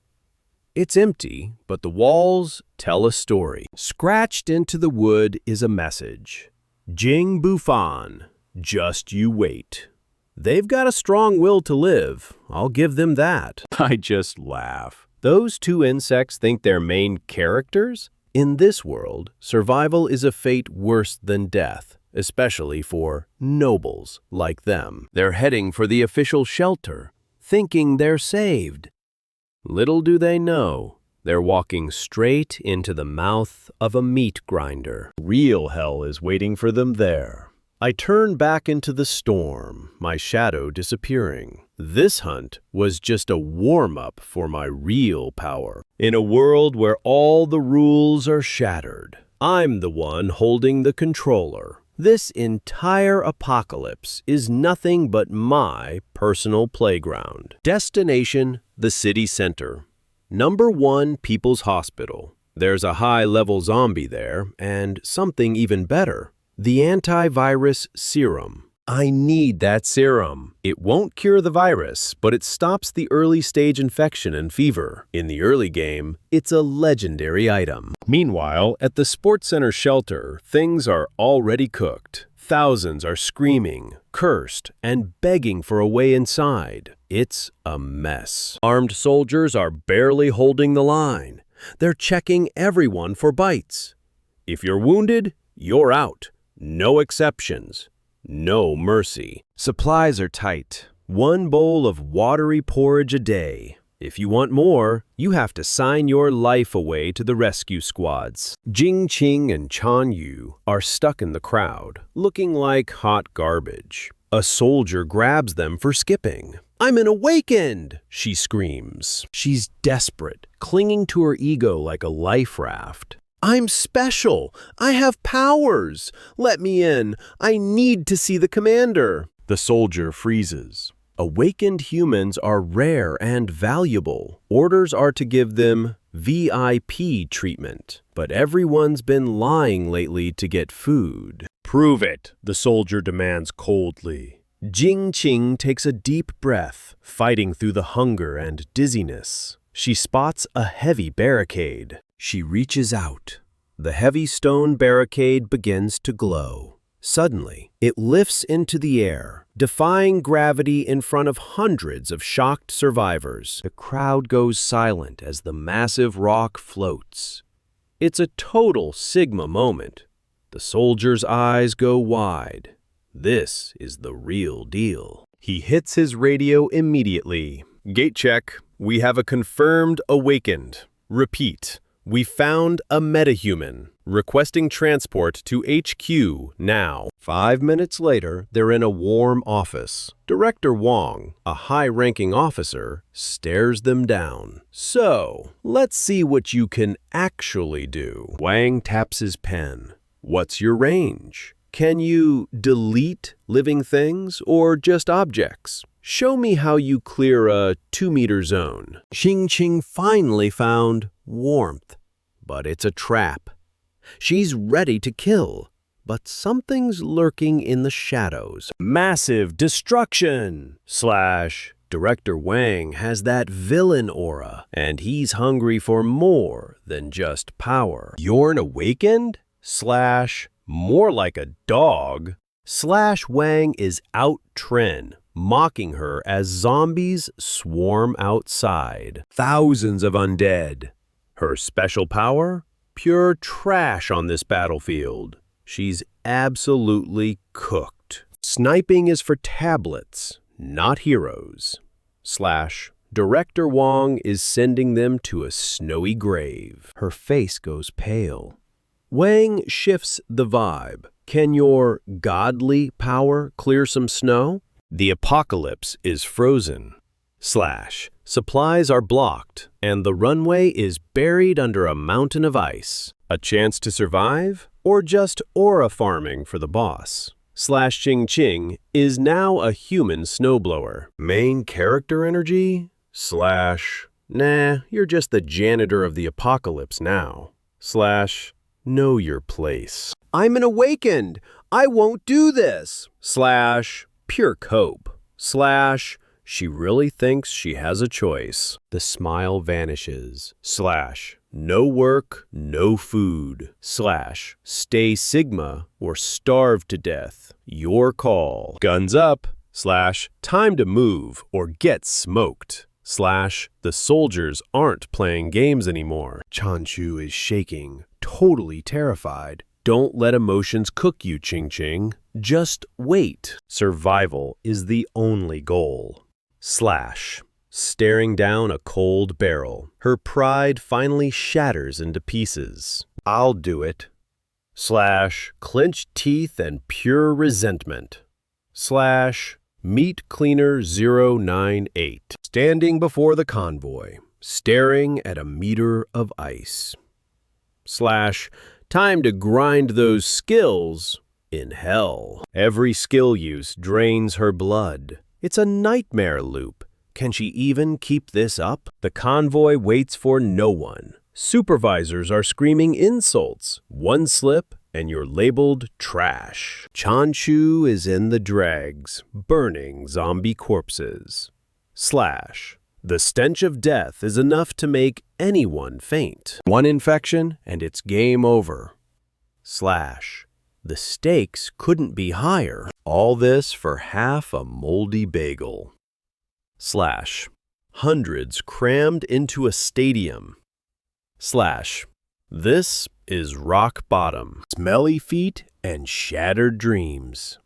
It's empty, but the walls tell a story. Scratched into the wood is a message. Jinwoo Fan, just you wait. They've got a strong will to live. I'll give them that. I just laugh. Those 2 insects think they're main characters? In this world, survival is a fate worse than death, especially for nobles like them. They're heading for the official shelter, thinking they're saved. Little do they know, they're walking straight into the mouth of a meat grinder. Real hell is waiting for them there. I turn back into the storm, my shadow disappearing. This hunt was just a warm-up for my real power. In a world where all the rules are shattered, I'm the one holding the controller. This entire apocalypse is nothing but my personal playground. Destination, the city center. Number 1 People's Hospital. There's a high-level zombie there, and something even better. The antivirus serum. I need that serum. It won't cure the virus, but it stops the early-stage infection and fever. In the early game, it's a legendary item. Meanwhile, at the Sports Center shelter, things are already cooked. Thousands are screaming, cursed, and begging for a way inside. It's a mess. Armed soldiers are barely holding the line. They're checking everyone for bites. If you're wounded, you're out. No exceptions. No mercy. Supplies are tight. 1 bowl of watery porridge a day. If you want more, you have to sign your life away to the rescue squads. Jing Qing and Chan Yu are stuck in the crowd, looking like hot garbage. A soldier grabs them for skipping. "I'm an awakened!" she screams. She's desperate, clinging to her ego like a life raft. "I'm special! I have powers! Let me in! I need to see the commander!" The soldier freezes. Awakened humans are rare and valuable. Orders are to give them VIP treatment. But everyone's been lying lately to get food. "Prove it," the soldier demands coldly. Jing Qing takes a deep breath, fighting through the hunger and dizziness. She spots a heavy barricade. She reaches out. The heavy stone barricade begins to glow. Suddenly, it lifts into the air, defying gravity in front of hundreds of shocked survivors. The crowd goes silent as the massive rock floats. It's a total Sigma moment. The soldier's eyes go wide. This is the real deal. He hits his radio immediately. "Gate check. We have a confirmed awakened. Repeat. We found a metahuman. Requesting transport to HQ now." 5 minutes later, they're in a warm office. Director Wong, a high-ranking officer, stares them down. "So, let's see what you can actually do." Wang taps his pen. "What's your range? Can you delete living things or just objects? Show me how you clear a 2-meter zone." Xing Qing finally found warmth, but it's a trap. She's ready to kill, but something's lurking in the shadows. Massive destruction / Director Wang has that villain aura, and he's hungry for more than just power. You're an awakened? More like a dog. Wang is out-trend, mocking her as zombies swarm outside. Thousands of undead. Her special power? Pure trash on this battlefield. She's absolutely cooked. Sniping is for tablets, not heroes. Director Wong is sending them to a snowy grave. Her face goes pale. Wang shifts the vibe. Can your godly power clear some snow? The apocalypse is frozen. Supplies are blocked, and the runway is buried under a mountain of ice. A chance to survive? Or just aura farming for the boss? Ching Ching is now a human snowblower. Main character energy? Nah, you're just the janitor of the apocalypse now. Know your place. I'm an awakened. I won't do this. Pure cope. She really thinks she has a choice. The smile vanishes. No work, no food. Stay Sigma or starve to death. Your call. Guns up. Time to move or get smoked. The soldiers aren't playing games anymore. Chanshu is shaking, totally terrified. Don't let emotions cook you, Ching Ching. Just wait. Survival is the only goal. Staring down a cold barrel. Her pride finally shatters into pieces. I'll do it. Clenched teeth and pure resentment. Meat Cleaner 098. Standing before the convoy, staring at a meter of ice. Time to grind those skills in hell. Every skill use drains her blood. It's a nightmare loop. Can she even keep this up? The convoy waits for no one. Supervisors are screaming insults. One slip and you're labeled trash. Chanshu is in the dregs, burning zombie corpses. The stench of death is enough to make anyone faint. One infection and it's game over. The stakes couldn't be higher. All this for half a moldy bagel. Hundreds crammed into a stadium. This is rock bottom. Smelly feet and shattered dreams.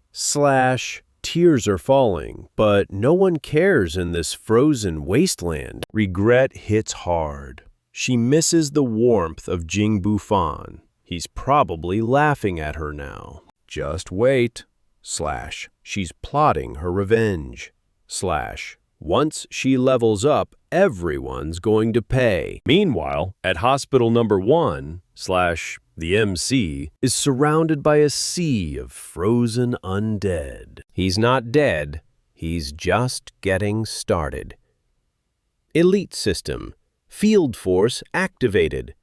Tears are falling, but no one cares in this frozen wasteland. Regret hits hard. She misses the warmth of Jinwoo Fan. He's probably laughing at her now. Just wait. She's plotting her revenge. Once she levels up, everyone's going to pay. Meanwhile, at hospital number 1, the MC is surrounded by a sea of frozen undead. He's not dead. He's just getting started. Elite system. Field force activated.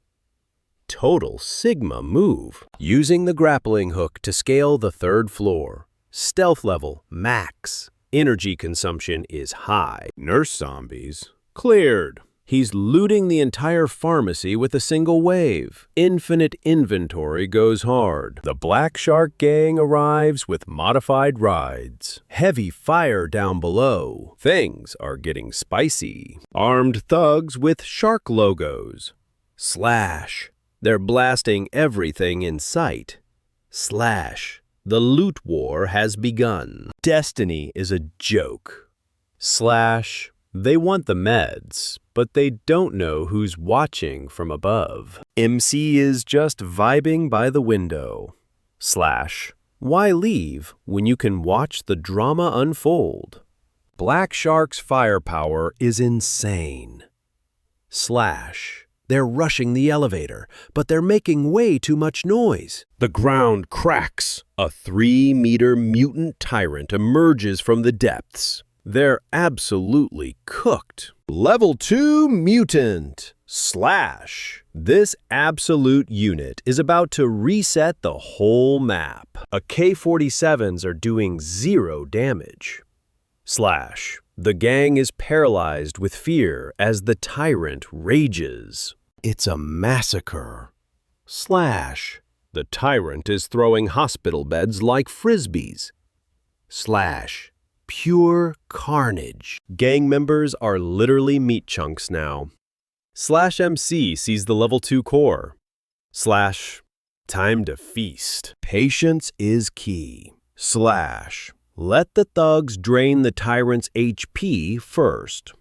Total Sigma move. Using the grappling hook to scale the 3rd floor. Stealth level max. Energy consumption is high. Nurse zombies cleared. He's looting the entire pharmacy with a single wave. Infinite inventory goes hard. The Black Shark gang arrives with modified rides. Heavy fire down below. Things are getting spicy. Armed thugs with shark logos. They're blasting everything in sight. The loot war has begun. Destiny is a joke. They want the meds, but they don't know who's watching from above. MC is just vibing by the window. Why leave when you can watch the drama unfold? Black Shark's firepower is insane. They're rushing the elevator, but they're making way too much noise. The ground cracks. A 3-meter mutant tyrant emerges from the depths. They're absolutely cooked. Level 2 mutant. This absolute unit is about to reset the whole map. AK-47s are doing 0 damage. The gang is paralyzed with fear as the tyrant rages. It's a massacre. Slash. The tyrant is throwing hospital beds like frisbees. Slash. Pure carnage. Gang members are literally meat chunks now. Slash MC sees the level 2 core. Slash. Time to feast. Patience is key. Slash. Let the thugs drain the tyrant's HP first.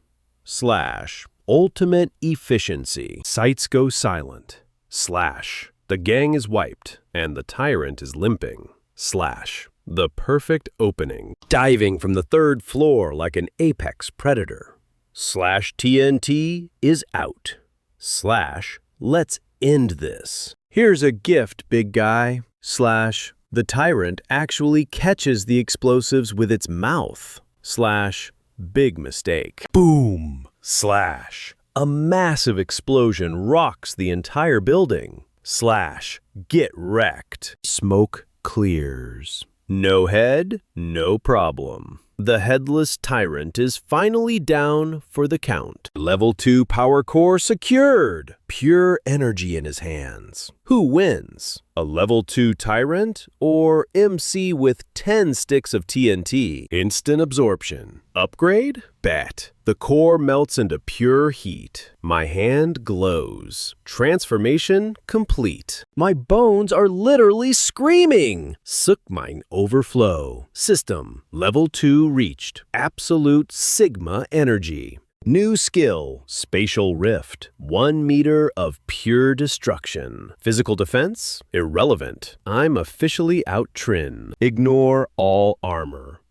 Slash. Ultimate efficiency. Sights go silent. Slash. The gang is wiped, and the tyrant is limping. Slash. The perfect opening. Diving from the 3rd floor like an apex predator. Slash TNT is out. Slash. Let's end this. Here's a gift, big guy. Slash. The tyrant actually catches the explosives with its mouth. Slash. Big mistake. Boom. Slash. A massive explosion rocks the entire building. Slash. Get wrecked. Smoke clears. No head, no problem. The headless tyrant is finally down for the count. Level 2 power core secured. Pure energy in his hands. Who wins? A level 2 tyrant or MC with 10 sticks of TNT? Instant absorption. Upgrade? Bet. The core melts into pure heat. My hand glows. Transformation complete. My bones are literally screaming. Suck mine overflow. System. Level 2 reached. Absolute Sigma energy. New skill, Spatial Rift. 1 meter of pure destruction. Physical defense? Irrelevant. I'm officially out Trin. Ignore all armor.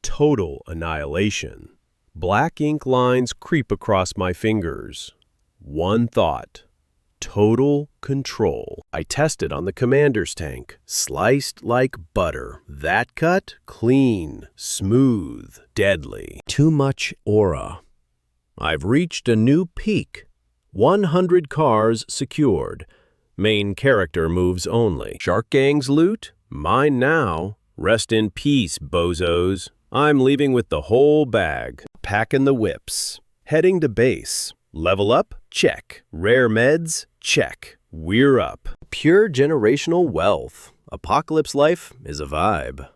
Total annihilation. Black ink lines creep across my fingers. One thought. Total control. I tested on the commander's tank. Sliced like butter. That cut? Clean. Smooth. Deadly. Too much aura. I've reached a new peak. 100 cars secured. Main character moves only. Shark Gang's loot? Mine now. Rest in peace, bozos. I'm leaving with the whole bag. Packing the whips. Heading to base. Level up? Check. Rare meds? Check. We're up. Pure generational wealth. Apocalypse life is a vibe.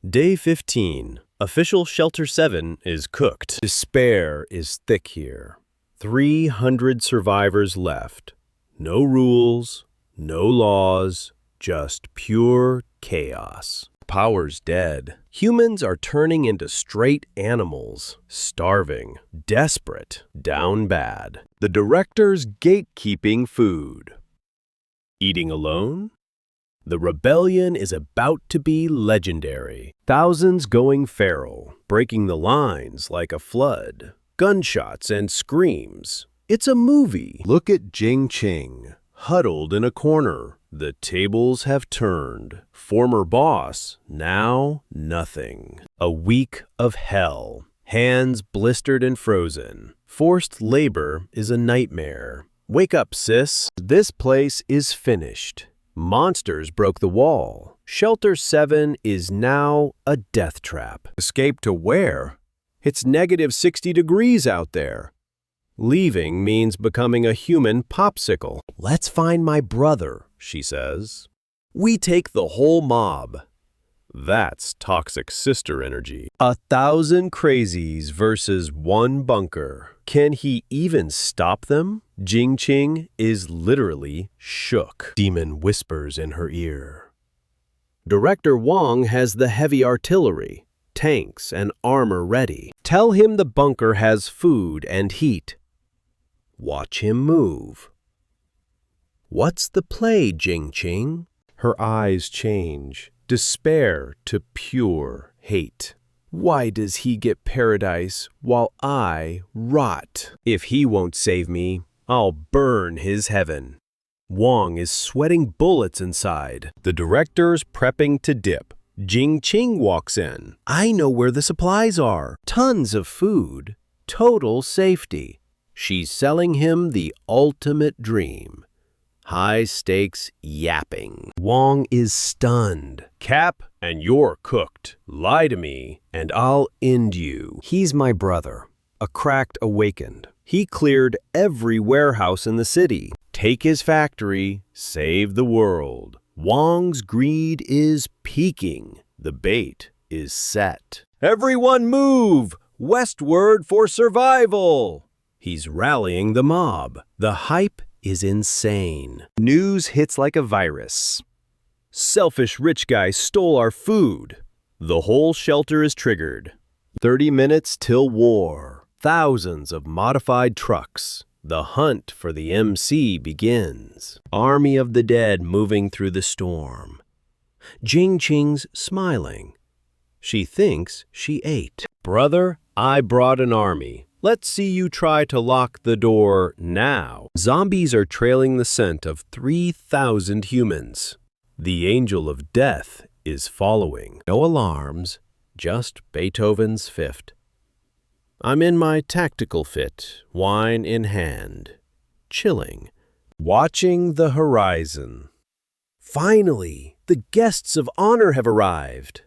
Day 15. Official Shelter 7 is cooked. Despair is thick here. 300 survivors left. No rules, no laws, just pure chaos. Power's dead. Humans are turning into straight animals. Starving, desperate, down bad. The director's gatekeeping food. Eating alone? The rebellion is about to be legendary. Thousands going feral, breaking the lines like a flood. Gunshots and screams. It's a movie. Look at Jing Ching, huddled in a corner. The tables have turned. Former boss, now nothing. A week of hell. Hands blistered and frozen. Forced labor is a nightmare. Wake up, sis. This place is finished. Monsters broke the wall. Shelter 7 is now a death trap. Escape to where? It's negative 60 degrees out there. Leaving means becoming a human popsicle. Let's find my brother, she says. We take the whole mob. That's toxic sister energy. 1,000 crazies versus 1 bunker. Can he even stop them? Jing Ching is literally shook. Demon whispers in her ear. Director Wong has the heavy artillery, tanks, and armor ready. Tell him the bunker has food and heat. Watch him move. What's the play, Jing Ching? Her eyes change. Despair to pure hate. Why does he get paradise while I rot? If he won't save me, I'll burn his heaven. Wong is sweating bullets inside. The director's prepping to dip. Jing Ching walks in. I know where the supplies are. Tons of food. Total safety. She's selling him the ultimate dream. High stakes yapping. Wong is stunned. Cap, and you're cooked. Lie to me, and I'll end you. He's my brother, a cracked awakened. He cleared every warehouse in the city. Take his factory, save the world. Wong's greed is peaking. The bait is set. Everyone move! Westward for survival! He's rallying the mob. The hype is insane. News hits like a virus. Selfish rich guy stole our food. The whole shelter is triggered. 30 minutes till war. Thousands of modified trucks. The hunt for the MC begins. Army of the dead moving through the storm. Jing Ching's smiling. She thinks she ate. Brother, I brought an army. Let's see you try to lock the door now. Zombies are trailing the scent of 3,000 humans. The angel of death is following. No alarms, just Beethoven's Fifth. I'm in my tactical fit, wine in hand, chilling, watching the horizon. Finally, the guests of honor have arrived.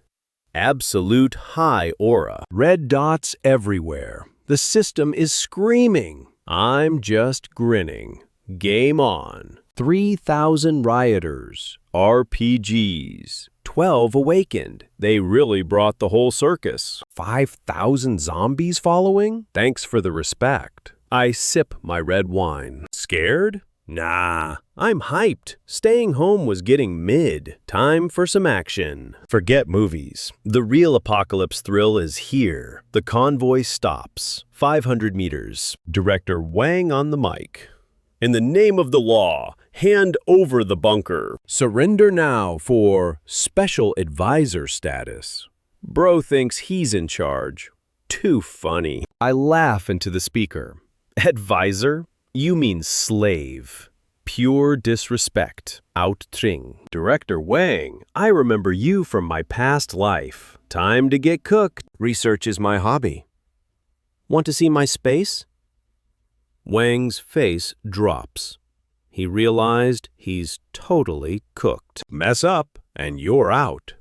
Absolute high aura. Red dots everywhere. The system is screaming. I'm just grinning. Game on. 3,000 rioters, RPGs, 12 awakened. They really brought the whole circus. 5,000 zombies following? Thanks for the respect. I sip my red wine. Scared? Nah, I'm hyped. Staying home was getting mid. Time for some action. Forget movies. The real apocalypse thrill is here. The convoy stops. 500 meters. Director Wang on the mic. In the name of the law, hand over the bunker. Surrender now for special advisor status. Bro thinks he's in charge. Too funny. I laugh into the speaker. Advisor? You mean slave. Pure disrespect. Outtring. Director Wang, I remember you from my past life. Time to get cooked. Research is my hobby. Want to see my space? Wang's face drops. He realized he's totally cooked. Mess up, and you're out.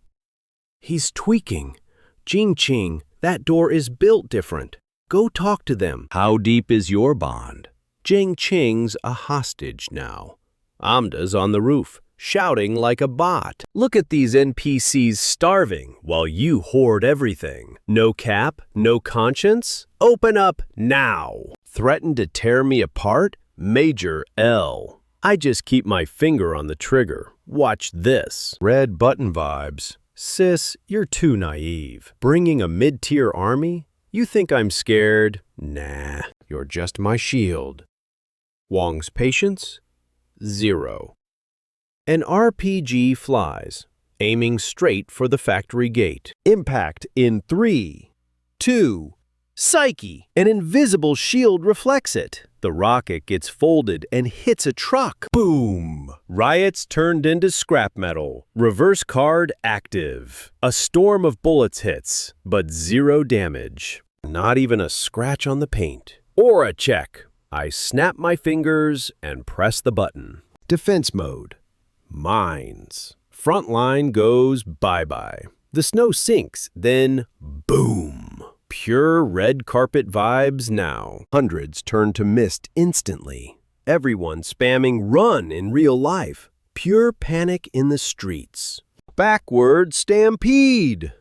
He's tweaking. Jing Ching, that door is built different. Go talk to them. How deep is your bond? Jing Ching's a hostage now. Amda's on the roof, shouting like a bot. Look at these NPCs starving while you hoard everything. No cap, no conscience? Open up now. Threaten to tear me apart? Major L. I just keep my finger on the trigger. Watch this. Red button vibes. Sis, you're too naive. Bringing a mid-tier army? You think I'm scared? Nah, you're just my shield. Wong's patience? 0. An RPG flies, aiming straight for the factory gate. Impact in 3, 2, Psyche! An invisible shield reflects it. The rocket gets folded and hits a truck. Boom! Riots turned into scrap metal. Reverse card active. A storm of bullets hits, but 0 damage. Not even a scratch on the paint. Or a check. I snap my fingers and press the button. Defense mode. Mines. Front line goes bye-bye. The snow sinks, then boom! Pure red carpet vibes now. Hundreds turn to mist instantly. Everyone spamming run in real life. Pure panic in the streets. Backward stampede!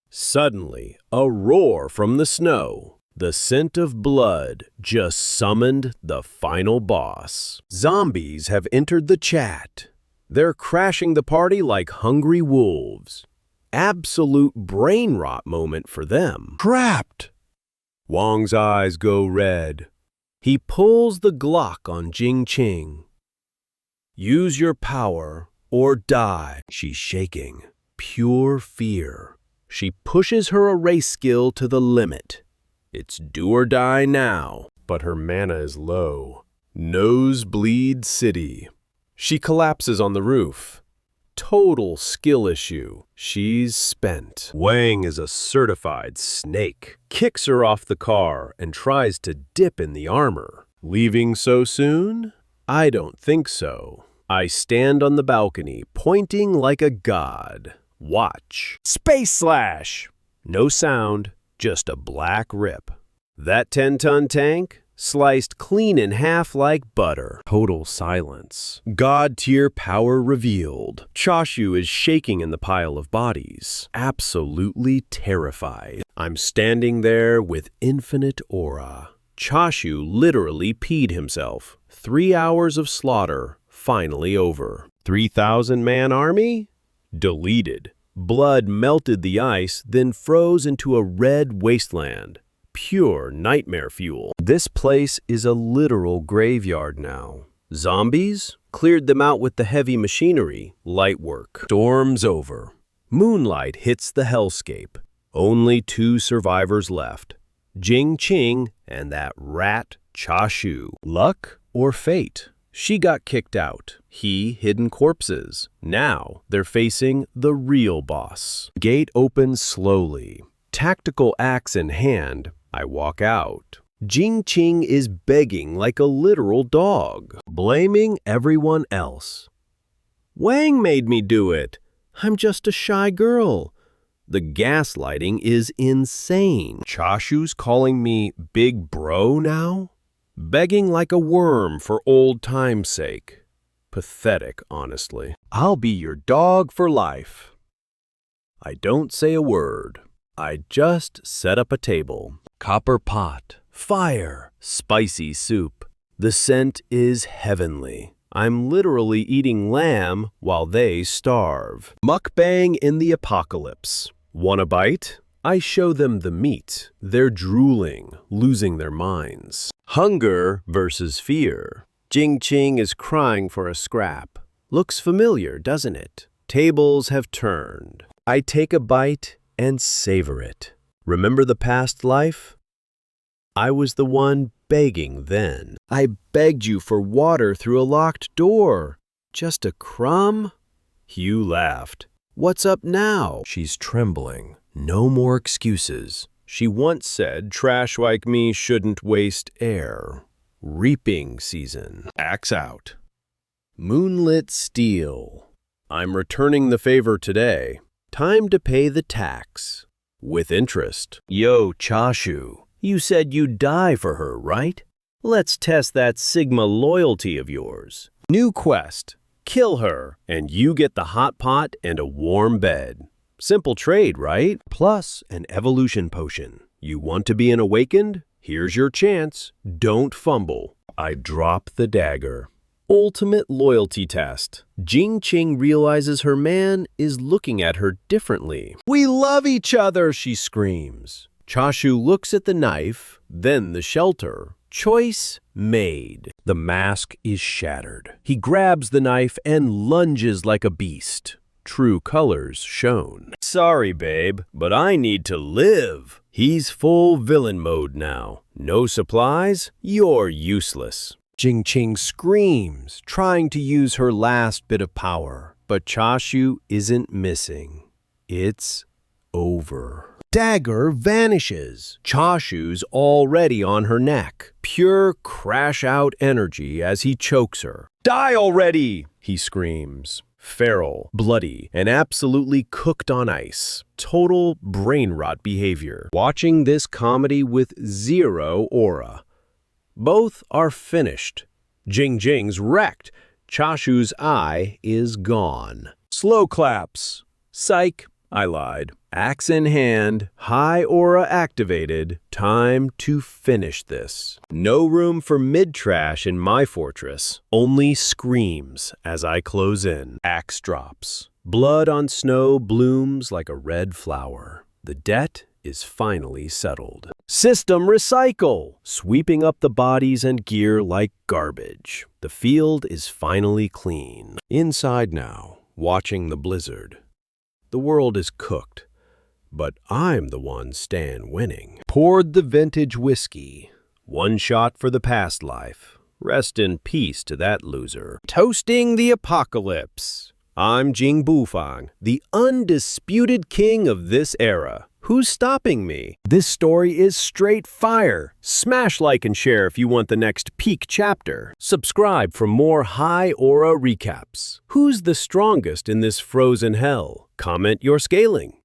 Suddenly, a roar from the snow. The scent of blood just summoned the final boss. Zombies have entered the chat. They're crashing the party like hungry wolves. Absolute brain rot moment for them. Trapped! Wong's eyes go red. He pulls the Glock on Jing Ching. Use your power or die. She's shaking. Pure fear. She pushes her erase skill to the limit. It's do or die now, but her mana is low. Nosebleed City. She collapses on the roof. Total skill issue. She's spent. Wang is a certified snake. Kicks her off the car and tries to dip in the armor. Leaving so soon? I don't think so. I stand on the balcony, pointing like a god. Watch. Space slash! No sound, just a black rip. That 10-ton tank? Sliced clean in half like butter. Total silence. God-tier power revealed. Chashu is shaking in the pile of bodies. Absolutely terrified. I'm standing there with infinite aura. Chashu literally peed himself. 3 hours of slaughter, finally over. 3,000-man army? Deleted. Blood melted the ice, then froze into a red wasteland. Pure nightmare fuel. This place is a literal graveyard now. Zombies? Cleared them out with the heavy machinery. Light work. Storm's over. Moonlight hits the hellscape. Only 2 survivors left. Jing Ching and that rat Chashu. Luck or fate? She got kicked out. He hidden corpses. Now they're facing the real boss. Gate opens slowly. Tactical axe in hand, I walk out. Jing Ching is begging like a literal dog, blaming everyone else. Wang made me do it. I'm just a shy girl. The gaslighting is insane. Chashu's calling me big bro now? Begging like a worm for old time's sake. Pathetic, honestly. I'll be your dog for life. I don't say a word. I just set up a table. Copper pot, fire, spicy soup. The scent is heavenly. I'm literally eating lamb while they starve. Mukbang in the apocalypse. Want a bite? I show them the meat. They're drooling, losing their minds. Hunger versus fear. Jing Ching is crying for a scrap. Looks familiar, doesn't it? Tables have turned. I take a bite and savor it. Remember the past life? I was the one begging then. I begged you for water through a locked door. Just a crumb? Hugh laughed. What's up now? She's trembling. No more excuses. She once said trash like me shouldn't waste air. Reaping season. Axe out. Moonlit steel. I'm returning the favor today. Time to pay the tax. With interest. Yo, Chashu, you said you'd die for her, right? Let's test that Sigma loyalty of yours. New quest. Kill her, and you get the hot pot and a warm bed. Simple trade, right? Plus an evolution potion. You want to be an awakened? Here's your chance. Don't fumble. I drop the dagger. Ultimate loyalty test. Jing Ching realizes her man is looking at her differently. We love each other, she screams. Chashu looks at the knife, then the shelter. Choice made. The mask is shattered. He grabs the knife and lunges like a beast. True colors shown. Sorry, babe, but I need to live. He's full villain mode now. No supplies? You're useless. Jing Ching screams, trying to use her last bit of power. But Chashu isn't missing. It's over. Dagger vanishes. Chashu's already on her neck. Pure crash-out energy as he chokes her. Die already, he screams. Feral, bloody, and absolutely cooked on ice. Total brain rot behavior. Watching this comedy with zero aura. Both are finished. Jing Jing's wrecked. Chashu's eye is gone. Slow claps. Psych, I lied. Axe in hand, high aura activated. Time to finish this. No room for mid-trash in my fortress. Only screams as I close in. Axe drops. Blood on snow blooms like a red flower. The debt is finally settled. System recycle! Sweeping up the bodies and gear like garbage. The field is finally clean. Inside now, watching the blizzard. The world is cooked. But I'm the one Stan winning. Poured the vintage whiskey. One shot for the past life. Rest in peace to that loser. Toasting the apocalypse. I'm Jinwoo, the undisputed king of this era. Who's stopping me? This story is straight fire. Smash like and share if you want the next peak chapter. Subscribe for more high aura recaps. Who's the strongest in this frozen hell? Comment your scaling.